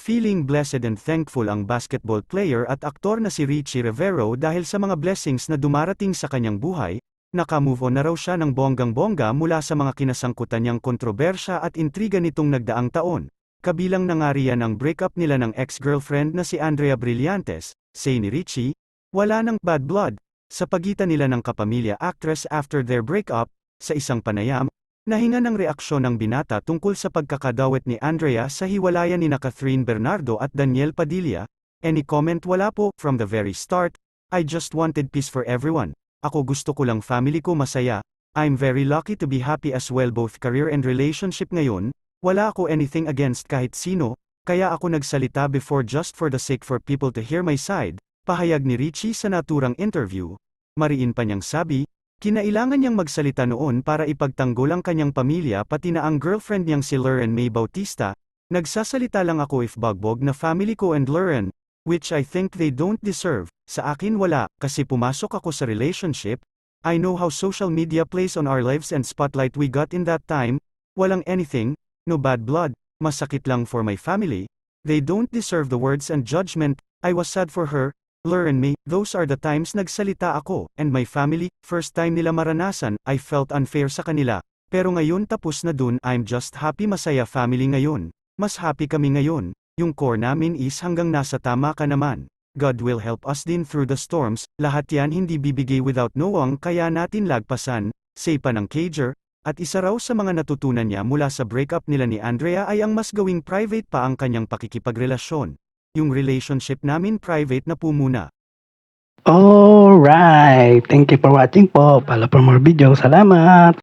Feeling blessed and thankful ang basketball player at aktor na si Richie Rivero dahil sa mga blessings na dumarating sa kanyang buhay, naka-move on na raw siya ng bonggang-bongga mula sa mga kinasangkutan niyang kontrobersya at intriga nitong nagdaang taon. Kabilang na nga riyan ang breakup nila ng ex-girlfriend na si Andrea Brillantes, say ni Richie, wala nang bad blood sa pagitan nila ng kapamilya actress after their breakup. Sa isang panayam, nahinga ng reaksyon ng binata tungkol sa pagkakadawit ni Andrea sa hiwalayan ni Catherine Bernardo at Daniel Padilla. Any comment? Wala po, from the very start, I just wanted peace for everyone. Ako gusto ko lang family ko masaya. I'm very lucky to be happy as well both career and relationship ngayon. Wala ako anything against kahit sino, kaya ako nagsalita before just for the sake for people to hear my side. Pahayag ni Richie sa naturang interview. Mariin pa niyang sabi, kinailangan niyang magsalita noon para ipagtanggol ang kanyang pamilya pati na ang girlfriend niyang si Lauren May Bautista. Nagsasalita lang ako if bagbog na family ko and Lauren, which I think they don't deserve. Sa akin wala, kasi pumasok ako sa relationship. I know how social media plays on our lives and spotlight we got in that time. Walang anything, no bad blood, masakit lang for my family. They don't deserve the words and judgment. I was sad for her, Lauren May. Those are the times nagsalita ako, and my family, first time nila maranasan, I felt unfair sa kanila. Pero ngayon tapos na dun, I'm just happy masaya family ngayon. Mas happy kami ngayon. Yung core namin is hanggang nasa tama ka naman. God will help us din through the storms, lahat yan hindi bibigay without knowing kaya natin lagpasan, say pa ng Cager, at isa raw sa mga natutunan niya mula sa breakup nila ni Andrea ay ang mas gawing private pa ang kanyang pakikipagrelasyon. Yung relationship namin private na po muna. Alright, thank you for watching po. Follow for more videos. Salamat!